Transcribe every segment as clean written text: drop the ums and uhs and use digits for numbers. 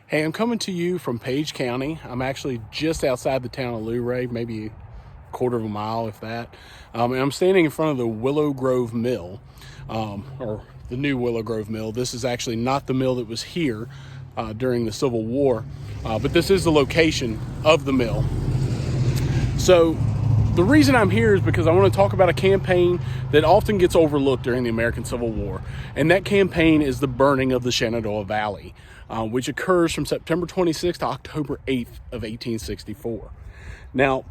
Hey, I'm coming to you from Page County. I'm actually just outside the town of Luray, maybe a quarter of a mile, if that. And I'm standing in front of the Willow Grove Mill, or the new Willow Grove Mill. This is actually not the mill that was here during the Civil War, but this is the location of the mill. So the reason I'm here is because I want to talk about a campaign that often gets overlooked during the American Civil War. And that campaign is the burning of the Shenandoah Valley, which occurs from September 26th to October 8th of 1864. Now,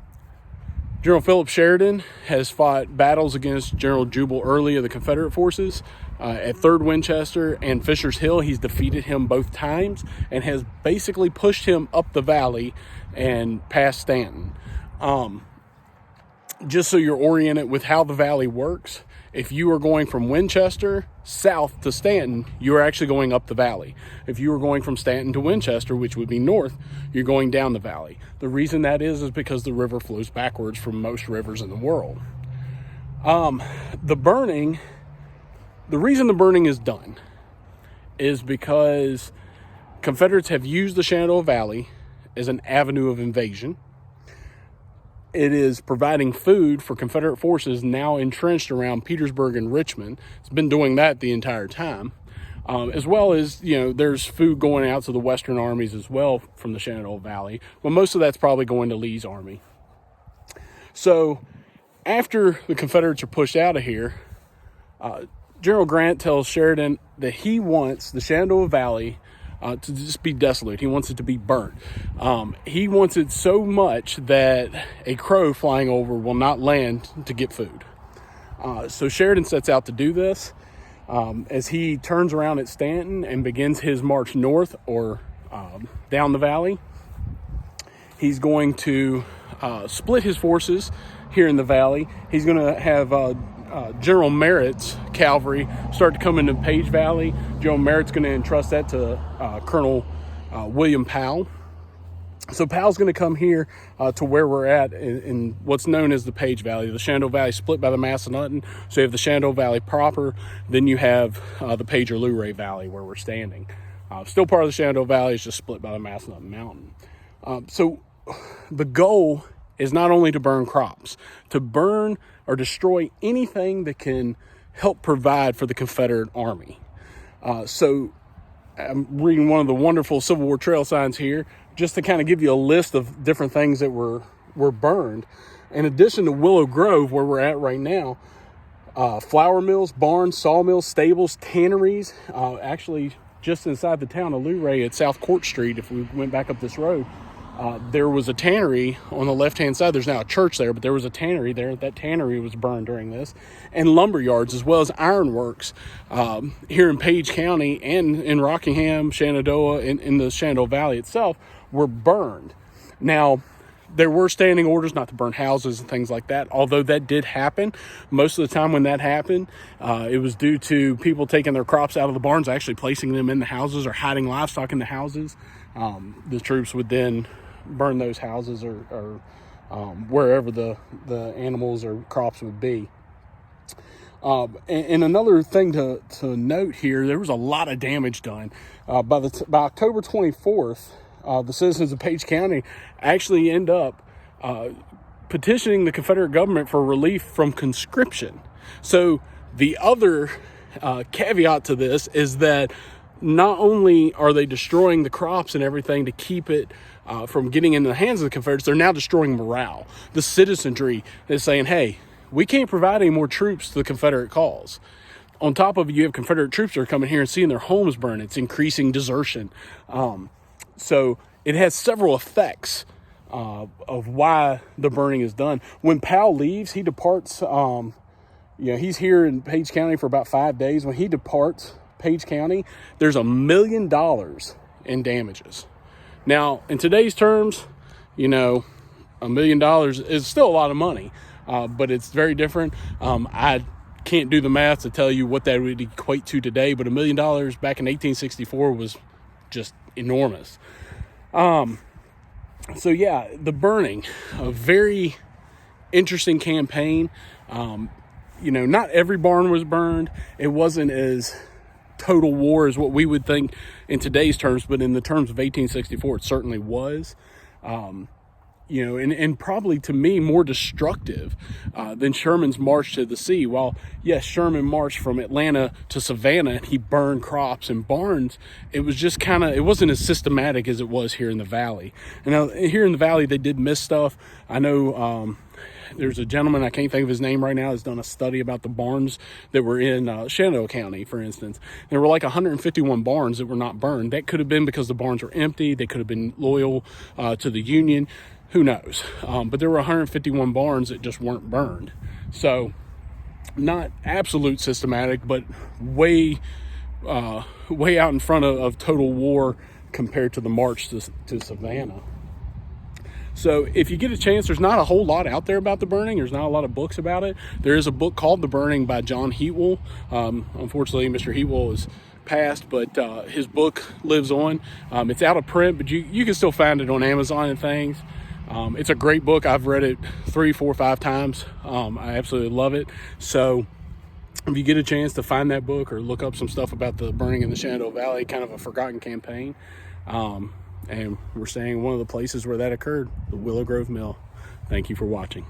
General Philip Sheridan has fought battles against General Jubal Early of the Confederate forces at 3rd Winchester and Fisher's Hill. He's defeated him both times and has basically pushed him up the valley and past Stanton. Just so you're oriented with how the valley works, if you are going from Winchester south to Stanton, you are actually going up the valley. If you are going from Stanton to Winchester, which would be north, you're going down the valley. The reason that is because the river flows backwards from most rivers in the world. The reason the burning is done is because Confederates have used the Shenandoah Valley as an avenue of invasion. It is providing food for Confederate forces now entrenched around Petersburg and Richmond. It's been doing that the entire time. As well as, there's food going out to the Western armies as well from the Shenandoah Valley. But most of that's probably going to Lee's army. So after the Confederates are pushed out of here, General Grant tells Sheridan that he wants the Shenandoah Valley to just be desolate. He wants it to be burnt. He wants it so much that a crow flying over will not land to get food. So Sheridan sets out to do this. As he turns around at Stanton and begins his march north or down the valley, he's going to split his forces here in the valley. He's going to have General Merritt's cavalry start to come into Page Valley. General Merritt's going to entrust that to Colonel William Powell. So Powell's going to come here to where we're at in what's known as the Page Valley. The Shenandoah Valley is split by the Massanutten. So you have the Shenandoah Valley proper. Then you have the Page or Luray Valley where we're standing. Still part of the Shenandoah Valley, is just split by the Massanutten Mountain. So the goal is not only to burn crops, to burn or destroy anything that can help provide for the Confederate Army. So I'm reading one of the wonderful Civil War trail signs here, just to kind of give you a list of different things that were burned. In addition to Willow Grove, where we're at right now, flour mills, barns, sawmills, stables, tanneries. Actually, just inside the town of Luray at South Court Street, if we went back up this road, there was a tannery on the left-hand side. There's now a church there, but there was a tannery there. That tannery was burned during this. And lumber yards, as well as ironworks here in Page County and in Rockingham, Shenandoah, in the Shenandoah Valley itself, were burned. Now, there were standing orders not to burn houses and things like that, although that did happen. Most of the time when that happened, it was due to people taking their crops out of the barns, actually placing them in the houses or hiding livestock in the houses. The troops would then burn those houses or wherever the animals or crops would be. And another thing to note here, there was a lot of damage done. By October 24th, the citizens of Page County actually end up petitioning the Confederate government for relief from conscription. So the other caveat to this is that not only are they destroying the crops and everything to keep it from getting into the hands of the Confederates, they're now destroying morale. The citizenry is saying, hey, we can't provide any more troops to the Confederate cause. On top of it, you have Confederate troops that are coming here and seeing their homes burn. It's increasing desertion. So it has several effects of why the burning is done. When Powell leaves, he departs. He's here in Page County for about 5 days. When he departs Page County, there's $1 million in damages. Now, in today's terms, $1 million is still a lot of money, but it's very different. I can't do the math to tell you what that would equate to today, but $1 million back in 1864 was just enormous. So yeah, the burning, a very interesting campaign. Not every barn was burned. It wasn't as total war is what we would think in today's terms, but in the terms of 1864, it certainly was. You know, and probably to me more destructive than Sherman's march to the sea. While yes, Sherman marched from Atlanta to Savannah and he burned crops and barns, it was just it wasn't as systematic as it was here in the valley. And now here in the valley, they did miss stuff. I know there's a gentleman, I can't think of his name right now, has done a study about the barns that were in Shenandoah County, for instance. There were like 151 barns that were not burned. That could have been because the barns were empty. They could have been loyal to the Union. Who knows? But there were 151 barns that just weren't burned. So not absolute systematic, but way out in front of total war compared to the march to Savannah. So if you get a chance, there's not a whole lot out there about the burning. There's not a lot of books about it. There is a book called The Burning by John Heatwell. Unfortunately, Mr. Heatwell is passed, but his book lives on. It's out of print, but you can still find it on Amazon and things. It's a great book. I've read it 3, 4, 5 times. I absolutely love it. So if you get a chance to find that book or look up some stuff about the burning in the Shenandoah Valley, kind of a forgotten campaign, and we're staying in one of the places where that occurred, the Willow Grove Mill. Thank you for watching.